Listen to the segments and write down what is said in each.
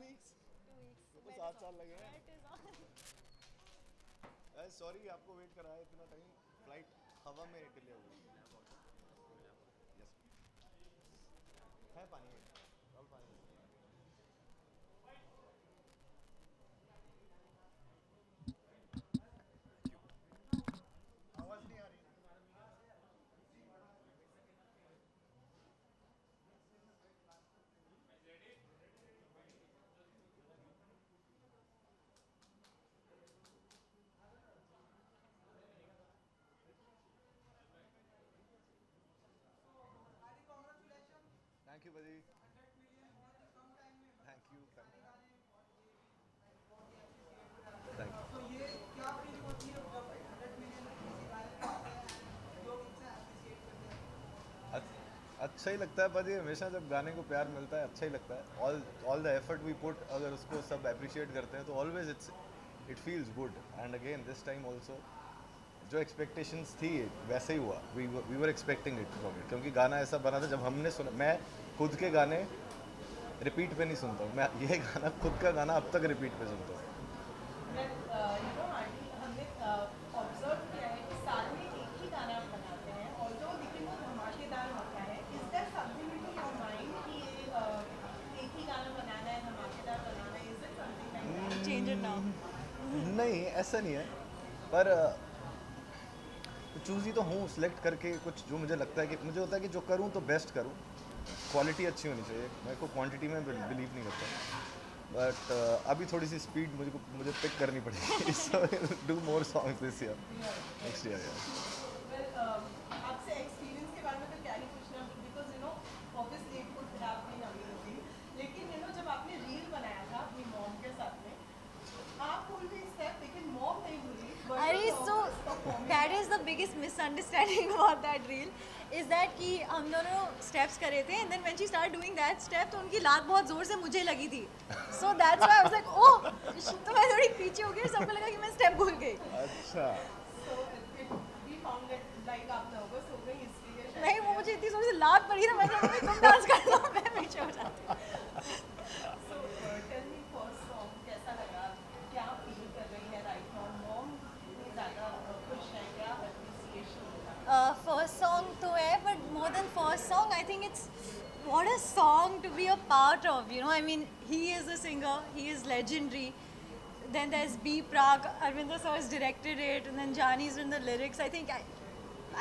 weeks? 2 weeks. वो तो Where is 7 साल on? लगे हैं। Where it is on? Sorry आपको वेट कराया इतना टाइम, फ्लाइट हवा में डिले हो गई। यस है पानी है, और पानी है। आवाज नहीं आ रही। थैंक यू बजी। Thank you thank you thank you. तो ये क्या फीलिंग होती है जब 100 मिलियन किसी गाने पे आता है and लोग इतना अप्रिशिएट करते हैं? अच्छा ही लगता है बजी, हमेशा जब गाने को प्यार मिलता है अच्छा ही लगता है। All the effort we put, अगर उसको सब अप्रिशिएट करते हैं तो always it feels good. And again this time also जो एक्सपेक्टेशंस थी वैसे ही हुआ। We were expecting it from it, क्योंकि गाना ऐसा बना था जब हमने सुना। मैं खुद के गाने रिपीट पे नहीं सुनता हूँ, मैं ये गाना खुद का गाना अब तक रिपीट पे सुनता हूँ। आंटी हमने ऑब्जर्व किया है कि साल में एक ही गाना आप बनाते हैं ऑल्दो, लेकिन वो धमाकेदार होता है। Is that something in your mind कि ये एक ही गाना बनाना है, धमाकेदार बनाना है? Is it something like that? Change it now. नहीं ऐसा नहीं है, पर चूज़ ही तो हूँ सिलेक्ट करके कुछ जो मुझे लगता है कि मुझे होता है कि जो करूँ तो बेस्ट करूँ, क्वालिटी अच्छी होनी चाहिए। मैं को क्वांटिटी में बिलीव नहीं करता। बट अभी थोड़ी सी स्पीड मुझे पिक करनी पड़ेगी। So do more songs this year, next year. Well, आपसे एक्सपीरियंस के बारे में तो क्या ही पूछना, because obviously it could have been amazing, लेकिन जब आपने रील बनाया था अपनी मॉम के साथ में, आप भूल गई स्टेप, लेकिन मॉम नहीं भूली। अरे so that is the biggest misunderstanding about that reel is that कि हम दोनों steps कर रहे थे and then when she started doing that step तो उनकी लात बहुत ज़ोर से मुझे लगी थी, so that's why I was like oh, तो मैं थोड़ी पीछे हो गई और सबको लगा कि मैं step भूल गई। अच्छा, So we found that like आप नर्वस हो गई इसलिए शायद। नहीं, वो मुझे इतनी जोर से लात पड़ी ना, मैं जब तुम डांस कर लो मैं पीछे हो जाती। So tell me first song कैसा लगा, क्या फील कर रही है राइट नाउ? मॉम इतनी ज़्यादा खुश है, क्या अप्रिसिएशन होगा? First song तो है, but more than first song I think it's what a song to be a part of, you know. I mean, he is a singer, he is legendary. Then there's B Prague, Arvinder sir has directed it, and then Jani's in the lyrics. I think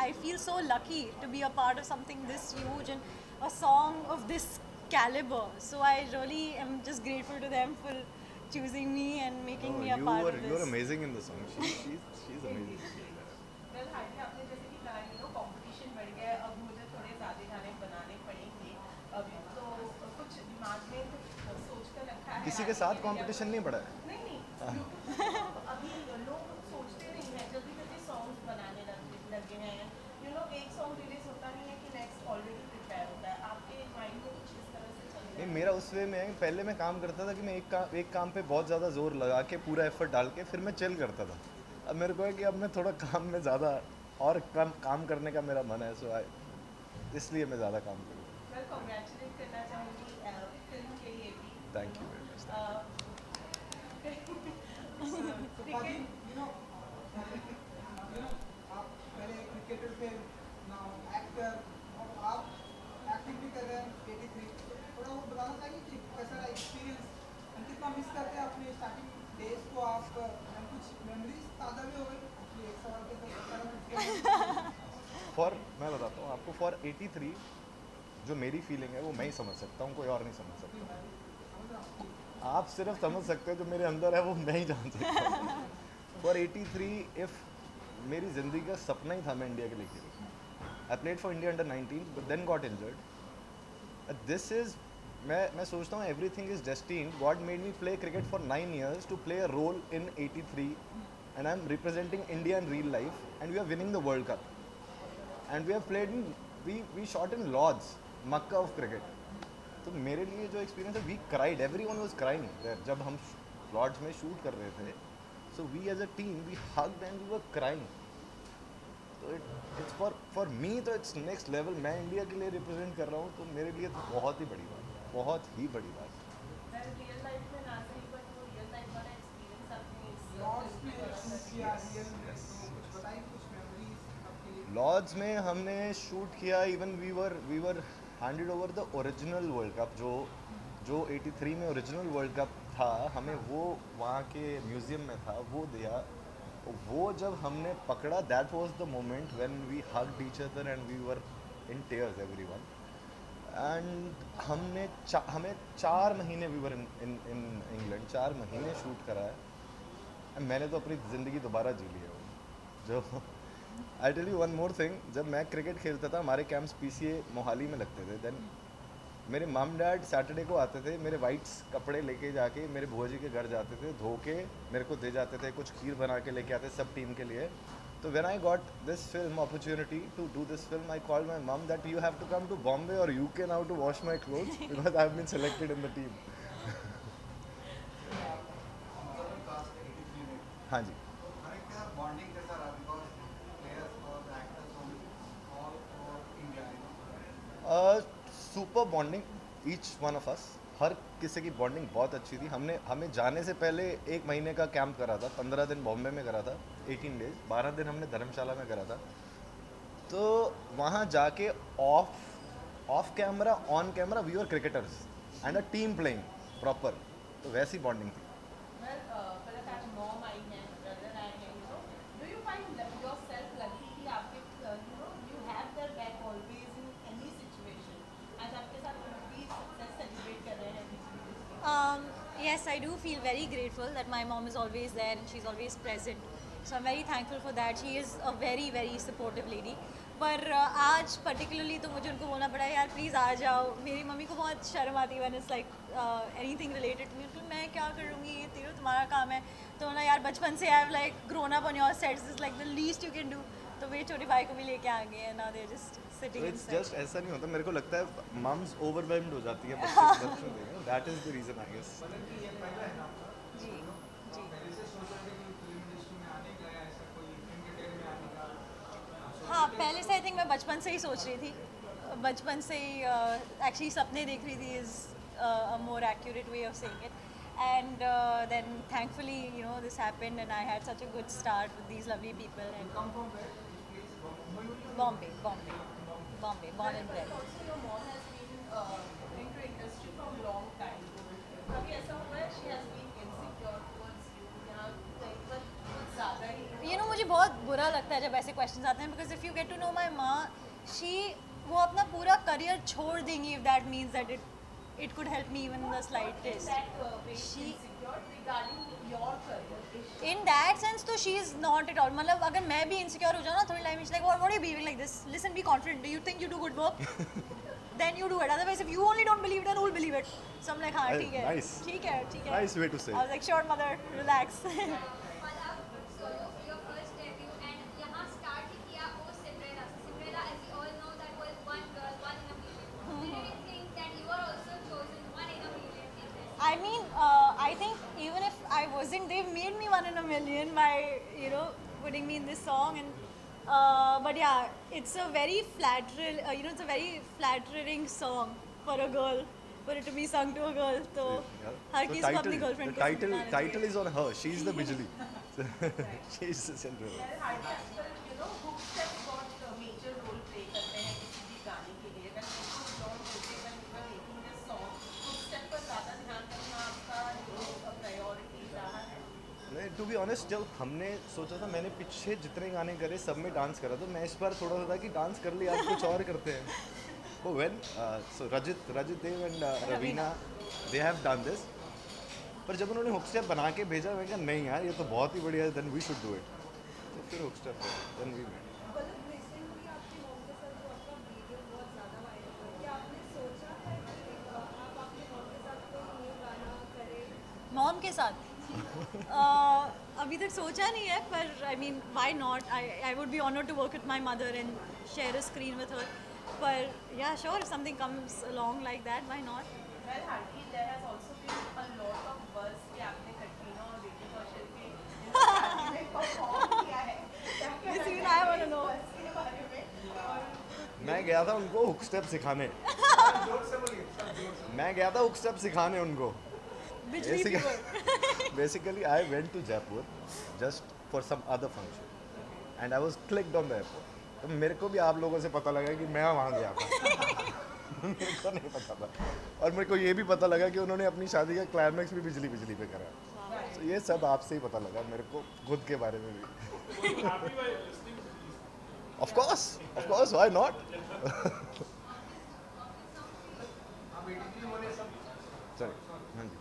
I feel so lucky to be a part of something this huge and a song of this caliber. So I really am just grateful to them for choosing me and making me a part of you are this. amazing in the song. She's amazing. Well hardly आपने जैसे कि कहा competition बढ़ गया है, अब मुझे थोड़े ज़्यादा गाने बनाने पड़ेंगे। अभी तो कुछ दिमाग में कुछ सोच कर रखा है? किसी के साथ कंपटीशन नहीं पड़ा है। नहीं नहीं, YouTube अभी लोग सोचते नहीं हैं, जल्दी जल्दी सॉन्ग्स बनाने लगे हैं। एक सॉन्ग रिलीज होता नहीं है कि नेक्स्ट ऑलरेडी प्रिपेयर होता है। आपके माइंड में कुछ इस तरह से चल रहा नहीं, है? मेरा उस वे में है, पहले मैं काम करता था कि मैं एक काम पे बहुत ज़्यादा जोर लगा के पूरा एफर्ट डाल के फिर मैं चिल करता था। अब मेरे को है कि अब मैं थोड़ा काम में ज़्यादा और कम काम करने का मेरा मन है, इसलिए मैं ज़्यादा काम करूँ। वेल कॉन्ग्रेचुलेट करना चाहूँगी फिल्म के लिए भी। Thank you very much. So Fadi, आप पहले क्रिकेटर थे, नाउ एक्टर, और आप एक्टिंग भी कर रहे हैं 83। थोड़ा वो बताना चाहिए कि कैसा रहा एक्सपीरियंस, हम कितना मिस करते हैं अपने स्टार्टिंग डेज को? आप and कुछ मेमोरीज ताज़ा भी हो गई एक्चुअली एक सवाल के साथ। मैं बताता हूँ आपको, फॉर 83 जो मेरी फीलिंग है वो मैं ही समझ सकता हूँ, कोई और नहीं समझ सकता। आप सिर्फ समझ सकते हो जो मेरे अंदर है वो मैं ही जान सकता हूँ। फॉर 83 इफ मेरी ज़िंदगी का सपना ही था मैं इंडिया के लिए खेलूँ। I played for India under 19 but then got injured. This is मैं सोचता हूँ everything is destined. God made me play cricket for 9 years to play a role in 83 and I am representing India in real life and we are winning the world cup and we have played in we shot in Lord's, Mecca of cricket. तो मेरे लिए जो experience है, we cried, everyone was crying there जब हम Lord's में shoot कर रहे थे। So we as a team we hugged and we were crying. तो इट्स फॉर मी तो इट्स नेक्स्ट लेवल। मैं इंडिया के लिए रिप्रेजेंट कर रहा हूँ तो मेरे लिए तो बहुत ही बड़ी बात, बहुत ही बड़ी बात। रियल लाइफ अच्छी आ रही है तो कुछ बताइए कुछ मेमोरीज आपकी। लॉर्ड्स में हमने शूट किया, even we were handed over the original world cup जो 83 में ओरिजिनल वर्ल्ड कप था, हमें वो वहाँ के म्यूज़ियम में था, वो दिया। वो जब हमने पकड़ा, that was the moment when we hugged each other and we were in tears everyone. And हमें 4 महीने वी वर इन इंग्लैंड, 4 महीने शूट करा है। And मैंने तो अपनी ज़िंदगी दोबारा जी ली है वो। जो I tell you one more thing, जब मैं क्रिकेट खेलता था हमारे कैंप्स पीसीए मोहाली में लगते थे। देन मेरे मम डैड सैटरडे को आते थे, मेरे वाइट्स कपड़े लेके जाके मेरे बुआ जी के घर जाते थे, धो के मेरे को दे जाते थे, कुछ खीर बना के लेके आते सब टीम के लिए। तो when I got this film opportunity to do this film, I called my mum that you have to come to Bombay और UK now to wash my clothes because I have been selected in the team. हाँ जी। Bonding कैसा रहा because players और actors all over India. Super bonding each one of us, हर किसी की bonding बहुत अच्छी थी। हमें जाने से पहले 1 महीने का कैंप करा था, 15 दिन बॉम्बे में करा था, 18 डेज, 12 दिन हमने धर्मशाला में करा था। तो वहाँ जाके off camera on camera we are cricketers and a team playing proper, तो वैसी बॉन्डिंग थी। Well, for the fact mom आई हैं, brother आए हैं, do you find yourself lucky कि आपके you have their back always in any situation? आज आपके साथ भी success celebrate कर रहे हैं बीच Yes, I do feel very grateful that my mom is always there and she's always present. So I'm very thankful for that. She is a very, very supportive lady. पर आज particularly तो मुझे उनको बोलना पड़ा यार प्लीज़ आ जाओ। मेरी मम्मी को बहुत शर्म आती है when it's like anything related to me, तो मैं क्या करूँगी, ये तुम्हारा काम है। तो ना यार बचपन से I have like grown up on your sets, is like the least you can do. तो वे छोटी भाई को भी लेके आ गए हैं, now they are just sitting it's just ऐसा नहीं होता, मेरे को लगता है मम्स ओवरवेल्म्ड हो जाती है बच्चों से, that is the reason I guess. जी जी। पहले से सोच रहे थे कि फिल्म इंडस्ट्री में आने का, ऐसा कोई क्रिकेट में आने का? हाँ, पहले से आई थिंक मैं बचपन से ही सोच रही थी, बचपन से ही एक्चुअली सपने देख रही थी is a more accurate way of saying it. And then thankfully this happened and I had such a good start with these lovely people. And Come from where? Please, Bombay, born and bred. also your mom has been into industry from long time. कभी ऐसा हुआ है she has been insecure towards you या कहीं पर कुछ ज़्यादा ही मुझे बहुत बुरा लगता है जब ऐसे क्वेश्चंस आते हैं, because if you get to know my माँ, वो अपना पूरा करियर छोड़ देंगी if that means that it could help me even in the slightest. that way She- insecure regarding your career? In that sense तो she is not at all. मतलब अगर मैं भी इनसिक्योर हो जाऊँ ना थोड़ी लाइफ में, like what are you behaving like this, listen be confident, do you think you do good work, then you do it, otherwise if you only don't believe it then who will believe it. So I am like हाँ ठीक है Nice. ठीक है ठीक है। Nice way to say it. I was like sure mother, relax. Solo your first debut and यहाँ start ही किया वो Cinderella से। Cinderella, as we all know, that was one girl, one in a million. When did you think that you were also chosen one in a million in this? I mean, I think even if I wasn't, they've made me one in a million by putting me in this song. And but yeah, it's a very flattering, it's a very flattering song for a girl, for it to be sung to a girl. So हर किसी को अपनी girlfriend the को title सुनाना चाहिए। title is on her. She's the Bijli. She's the Cinderella. हर आजकल hook steps बहुत major role play करते हैं किसी भी गाने के लिए। When people don't say when you are making this song, hook step पर ज़्यादा ध्यान करना आपका priority रहा है? नहीं, टू बी ऑनेस्ट, जब हमने सोचा था, मैंने पीछे जितने गाने करे सब में डांस करा, तो मैं इस बार थोड़ा सा था कि डांस कर लिया, आज कुछ और करते हैं। Oh, when so Rajit Dev and Ravina, they have done this. पर जब उन्होंने हुक स्टेप बना के भेजा, मैं कहा नहीं यार ये तो बहुत ही बढ़िया है, then we should do it. तो फिर hook step then we made. मतलब रिसेंटली आपकी मॉम के साथ जो आपका वीडियो बहुत ज़्यादा वायरल हुआ, क्या आपने सोचा है कि आप अपने मॉम के साथ कोई न्यू गाना करें? मॉम के साथ अभी तक सोचा नहीं है, पर I mean why not, I would be honoured to work with my mother and share a screen with her. पर yeah sure, if something comes along like that, why not. Well, Hardi, there has also been a lot of buzz कि आपने कटरीना और विकी कौशल के में perform किया है। Yes, even I want to know. इसके बारे में और मैं गया था उनको हुक स्टेप सिखाने। मैं गया था हुक स्टेप सिखाने उनको। बिजली pure. Basically, I went to Jaipur just for some other function, and I was clicked on the airport. तो मेरे को भी आप लोगों से पता लगा कि मैं वहाँ गया था. मेरे को नहीं पता था, और मेरे को ये भी पता लगा कि उन्होंने अपनी शादी का क्लाइमैक्स भी बिजली बिजली पे करा. तो ये सब आपसे ही पता लगा मेरे को खुद के बारे में भी. Of course, why not? Sorry, हाँ जी.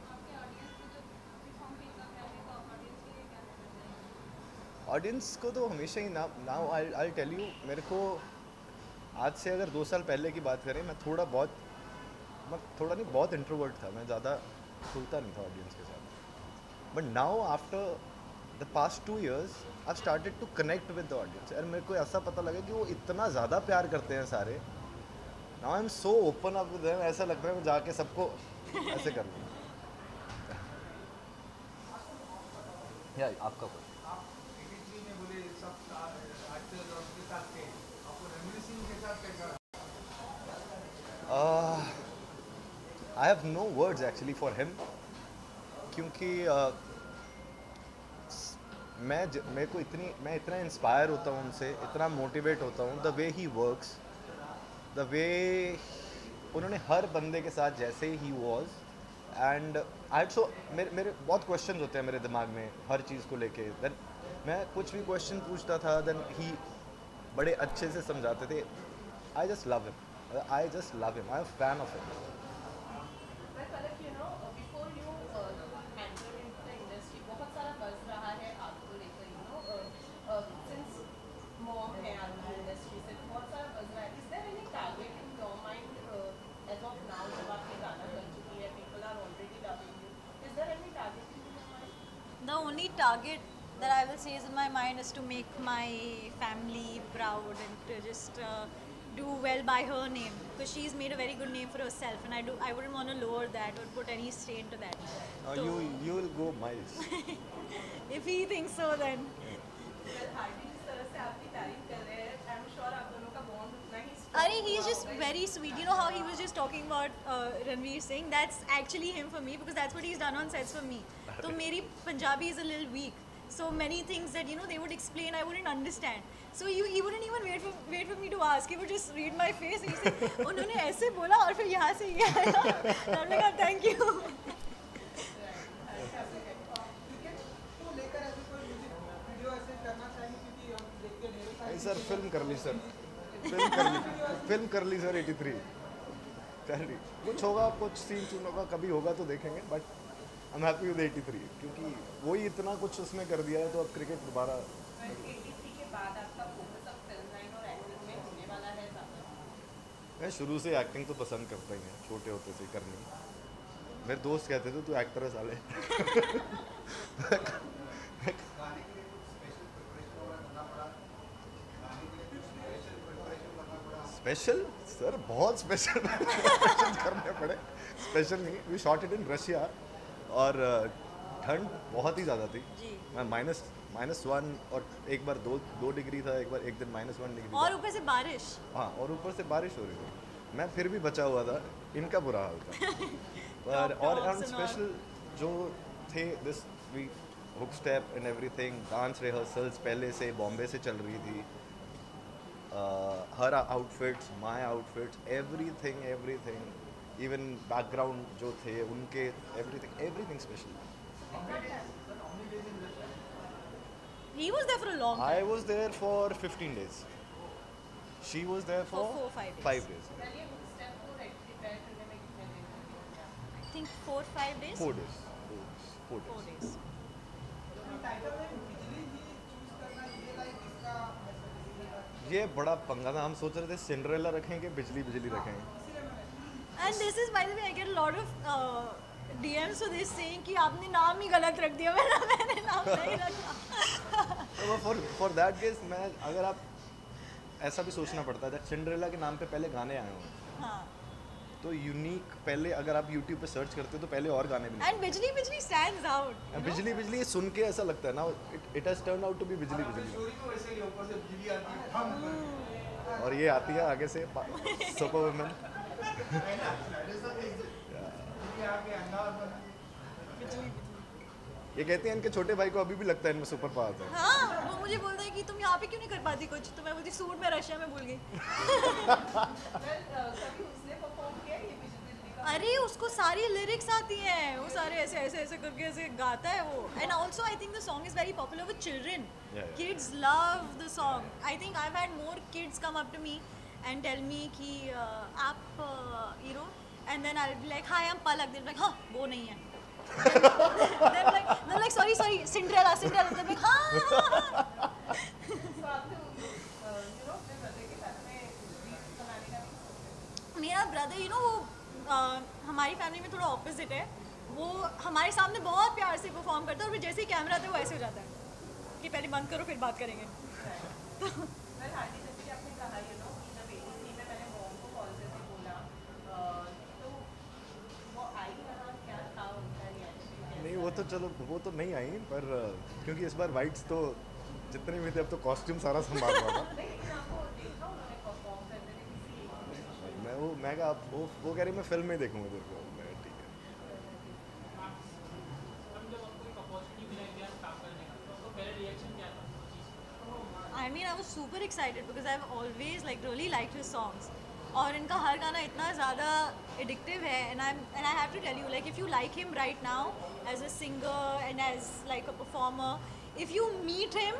ऑडियंस को तो हमेशा ही नाउ आई टेल यू, मेरे को आज से अगर 2 साल पहले की बात करें, मैं थोड़ा नहीं बहुत इंट्रोवर्ट था. मैं ज़्यादा खुलता नहीं था ऑडियंस के साथ. But now after the past 2 years I started to connect with the audience. और मेरे को ऐसा पता लगा कि वो इतना ज़्यादा प्यार करते हैं सारे. Now I am so open up with them. ऐसा लगता है मैं जाके सबको ऐसे कर लूँ. या आपका कोई आप 83 में बोले सब एक्टर्स और उनके साथ थे, आपको रणवीर सिंह के साथ कैसा? I have no words actually for him, क्योंकि मैं इतना इंस्पायर होता हूँ उनसे, इतना मोटिवेट होता हूँ. The way he works, the way उन्होंने हर बंदे के साथ जैसे ही वॉज. एंड आई सो मेरे बहुत क्वेश्चन होते हैं मेरे दिमाग में हर चीज़ को लेके. देन मैं कुछ भी क्वेश्चन पूछता था, देन ही बड़े अच्छे से समझाते थे. I just love him, I am fan of him. मैं पलक, you know, before you entered into the industry, बहुत सारा बज़ रहा है आपको लेकर, you know, since mom है आपकी industry से, बहुत सारा बज़ रहा है. Is there any target in your mind as of now, जब आपने गाना कर चुकी है, people are already loving you. Is there any target in your mind? The only target that I will say is in my mind is to make my family proud and to just do well by her name, because she's made a very good name for herself, and I wouldn't want to lower that or put any strain to that. So, you will go miles. if he thinks so, then Well, हार्दिक जिस तरह से आपकी तारीफ कर रहे हैं, I'm sure आप दोनों का bond उतना ही strong Ari, he's just होगा. very sweet. You know how he was just talking about Ranveer Singh? That's actually him for me, because that's what he's done on sets for me. So Meri Punjabi is a little weak. So many things that, you know, they would explain, I wouldn't understand. So he wouldn't even wait for me to ask. He would just read my face and he said, उन्होंने ऐसे बोला और फिर यहाँ से ये आया. I'm like, thank you. Cricket को लेकर ऐसे कोई म्यूजिक वीडियो ऐसे करना चाहिए, क्योंकि हम देखते हैं ढेरों सारी नहीं सर, फिल्म कर ली सर. फिल्म कर ली सर. 83 कर ली. कुछ होगा, कुछ सीन होगा, कभी होगा तो देखेंगे. But I am happy with 83, क्योंकि वही इतना कुछ उसमें कर दिया है. तो अब क्रिकेट दोबारा. 83 के बाद आपका फोकस अब फिल्म लाइन और एक्टिंग में होने वाला है ज़्यादा. मैं शुरू से एक्टिंग तो पसंद करता ही है, छोटे होते से करनी. मेरे दोस्त कहते थे तू एक्टर है साले. गाने के लिए कुछ स्पेशल प्रिपरेशन वगैरह करना पड़ा? गाने के लिए कुछ स्पेशल प्रिपरेशन करना पड़ा? स्पेशल सर, बहुत स्पेशल प्रिपरेशन करने पड़े. स्पेशल नहीं, we shot it in Russia, और ठंड बहुत ही ज़्यादा थी. जी. मैं -1 और एक बार 2 डिग्री था, एक दिन -1 डिग्री और था. ऊपर से बारिश. हाँ, और ऊपर से बारिश हो रही थी. मैं फिर भी बचा हुआ था. इनका बुरा हाल था. पर और Tops and all. स्पेशल जो थे, this we hook step and everything, dance rehearsals पहले से बॉम्बे से चल रही थी. हर outfits, my outfits, everything, even background जो थे उनके, everything special. He was there for a long time. I was there for 15 days. She was there for For 4 or 5 days. 5 days. चलिए बुक स्टेप को प्रिपेयर करने में कितने दिन लगे आपको? I think 4-5 days. 4 days. 4 4 days. days. Title में बिजली ही चूज करना, ये लाइक इसका बिजली का ये बड़ा पंगा था. हम सोच रहे थे सिंड्रेला रखेंगे, बिजली रखेंगे. And this is, by the way, I get a lot of DMs for this saying कि आपने नाम ही गलत रख दिया. मैंने नाम नहीं रखा. तो फॉर दैट केस, मैं अगर आप ऐसा भी सोचना पड़ता है, सिंड्रेला के नाम पे पहले गाने आए हों, हाँ. तो यूनिक पहले अगर आप यूट्यूब पे सर्च करते हो तो पहले और गाने भी नहीं. And बिजली stands out. you know? बिजली सुन के ऐसा लगता है ना, it has turn out to be bijli. Story तो वैसे ही, ऊपर से बिजली आती है, हम करके। और ये आती है आगे से सुपर वुमेन. बिजली आके अंगार बना. बिजली। ये कहते हैं इनके छोटे भाई को अभी भी लगता है इनमें सुपर पावर्स है। हाँ, वो मुझे बोलता है कि तुम यहाँ पे क्यों नहीं कर पाती कुछ, तो मैं बोलती सूट में रशिया में भूल गई। कभी उसने परफॉर्म किया ये बिजली का? अरे उसको सारी लिरिक्स आती हैं, वो सारे ऐसे ऐसे ऐसे करके ऐसे गाता है वो। And also I think the song is very popular with children. Kids love the song. I think I have had more kids come up to me and tell me कि आप you know, and then I will be like hi I am Palak, they like हाँ वो नहीं है। then like sorry Cinderella they're like हाँ So आपने अपने brother के साथ में रील्स बनाने का भी सोचा? मेरा ब्रदर यू नो वो हमारी फैमिली में थोड़ा ऑपोजिट है। वो हमारे सामने बहुत प्यार से परफॉर्म करता है और फिर जैसे ही कैमरा आता है वो ऐसे हो जाता है कि पहले बंद करो फिर बात करेंगे। तो मैं हार्डी जैसे कि आपने कहा कि जब 83 में मैंने मॉम को कॉल करके बोला तो वो आई यहाँ, क्या था उनका रिएक्शन? नहीं वो तो चलो वो तो नहीं आई, पर क्योंकि इस बार वाइट्स तो जितने भी थे अब तो कॉस्ट्यूम सारा संभाल रहा था। नहीं, लेकिन आपको देखा उन्होंने परफॉर्म करते थे किसी? मैं कहा वो कह रही मैं फिल्म में देखूंगा तेरे को। मैं ठीक है। I mean, I was super excited because I've always like really liked his songs. और इनका हर गाना इतना ज़्यादा addictive है, and I have to tell you, like if you like him right now as a singer and as like a performer, if you meet him,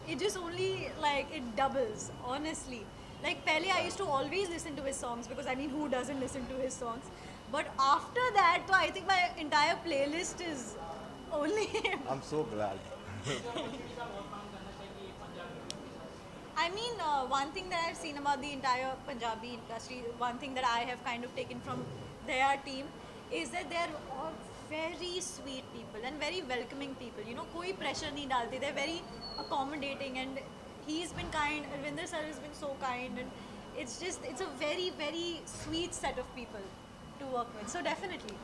it just only like it doubles. Honestly, like पहले I used to always listen to his songs because I mean who doesn't listen to his songs? But after that, so I think my entire playlist is only him. I'm so glad. I mean, one thing that I've seen about the entire Punjabi industry, one thing that I have kind of taken from their team is that they're all very sweet people and very welcoming people. You know, koi pressure nahi dalte. They're very accommodating, and he's been kind. Arvinder sir has been so kind, and it's a very, very sweet set of people to work with. So definitely.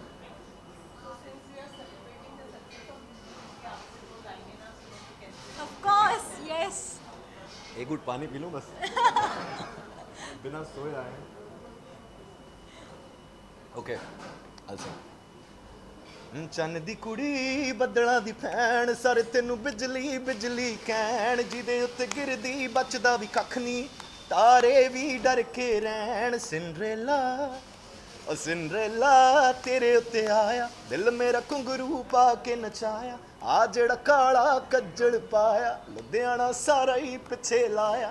So since we are celebrating the success of बिजली, आपसे दो लाइनें ना सुने तो कैसे? Of course, yes. एक घुट पानी पी लूं बस। बिना सोए आए। ओके, चन्न दी कुड़ी बदला दी फैन सारे तेनू बिजली बिजली कहण जिदे उत्ते गिरदी बचदा भी कख नहीं तारे भी डर के रहन सिंड्रेला ओ सिंड्रेला तेरे उत्ते आया दिल मेरा घुंघरू पा के नचाया आ जेड़ा काला कज्जल पाया लुधियाना सारा ही पिछे लाया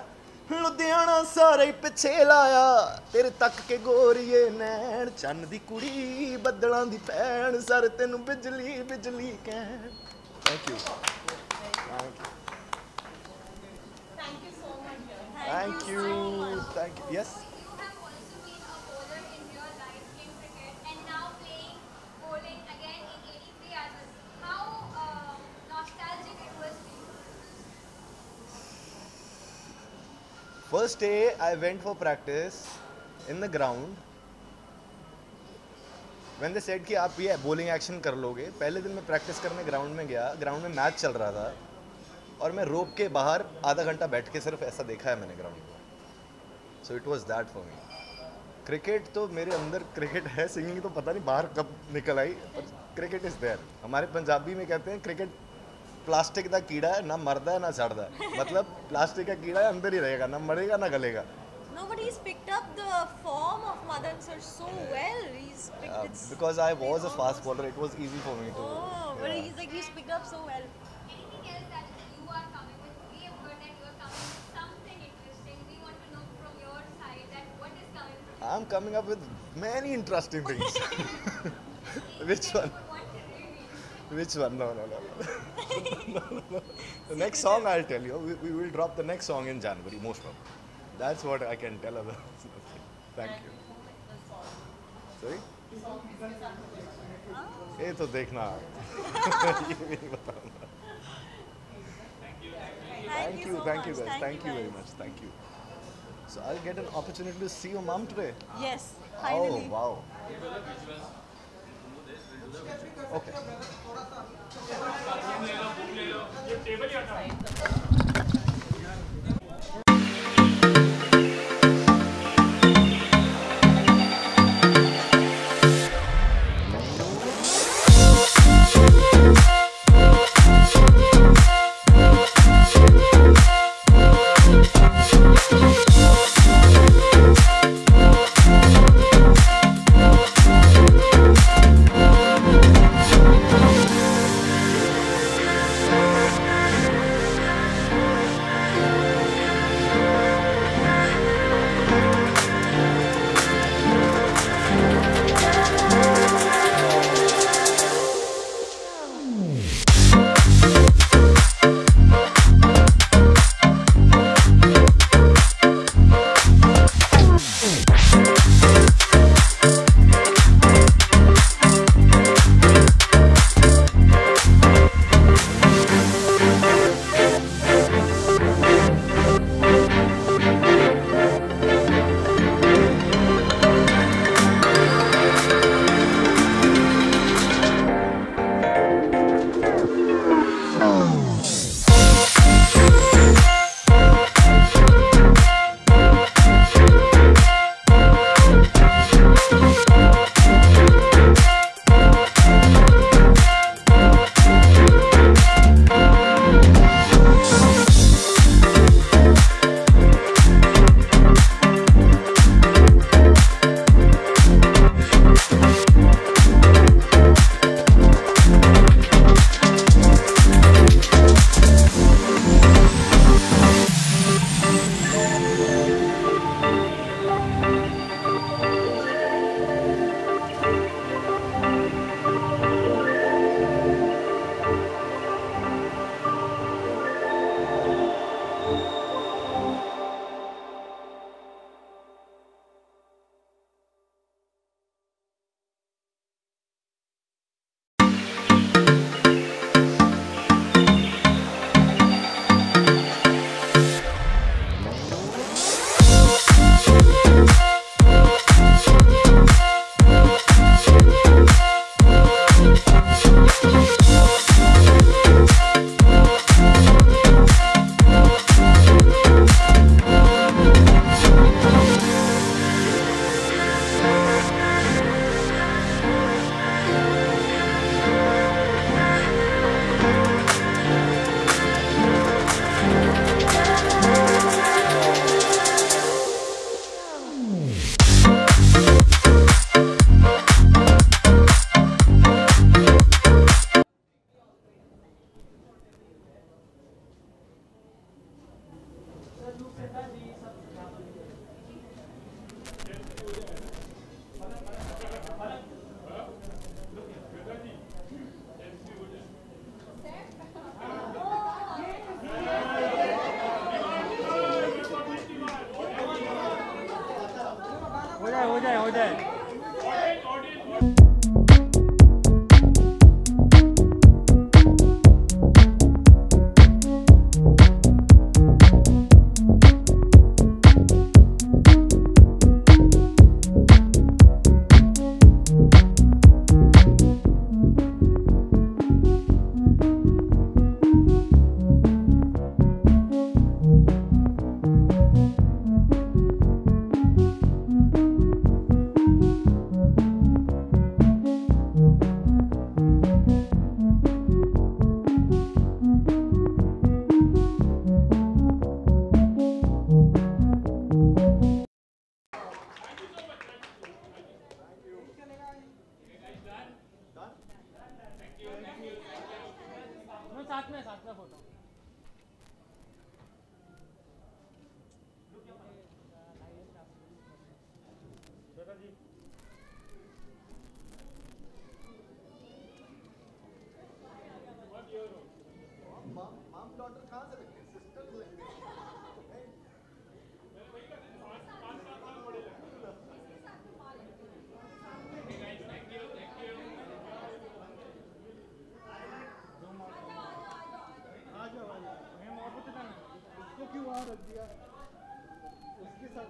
लुधियाना सारा ही पिछे लाया तेरे तक के गोरीए नैन चन्न दी कुड़ी बदलां दी भैन सारे तेनू बिजली बिजली कहण। Thank you Thank you so much. Thank you thank you yes You have also been a bowler in real life in cricket and now playing bowling again in 83 hours. How nostalgic it was for you? First day I went for practice in the ground. When they said कि आप ये bowling action कर लोगे, पहले दिन मैं practice करने ground में गया, ग्राउंड में मैच चल रहा था और मैं रोप के बाहर आधा घंटा बैठ के सिर्फ ऐसा देखा है मैंने ग्राउंड को। So it was that for me. Cricket तो मेरे अंदर क्रिकेट है, सिंगिंग तो पता नहीं बाहर कब निकल आई, पर क्रिकेट इज देयर। हमारे पंजाबी में कहते हैं क्रिकेट प्लास्टिक का कीड़ा है, ना मरदा है ना सड़दा है। मतलब प्लास्टिक का कीड़ा है, अंदर ही रहेगा, ना मरेगा ना गलेगा। No, but he's picked up the form of Madan sir so well. He's picked it's Because I was a fast bowler, it was easy for me to. Oh, but yeah. he's picked up so well. Anything else that you are coming with? We have heard that you are coming with something interesting. We want to know from your side that what is coming from you. I'm coming up with many interesting things. Which one? Would want to reveal. Which one? No. The next song I'll tell you. We will drop the next song in January, most probably. That's what I can tell others. Thank you. Sorry? ये तो देखना। ये भी नहीं बताऊंगा। Thank you so guys. much. Thank you very much. Thank you. So I'll get an opportunity to see your mom today. Yes, finally. Oh wow. Okay. हो जाए। साथ में फोटो। मॉम डॉटर कहाँ से लगते हैं? सिस्टर्स लगते हैं। उसको क्यों वहाँ रख दिया? उसके साथ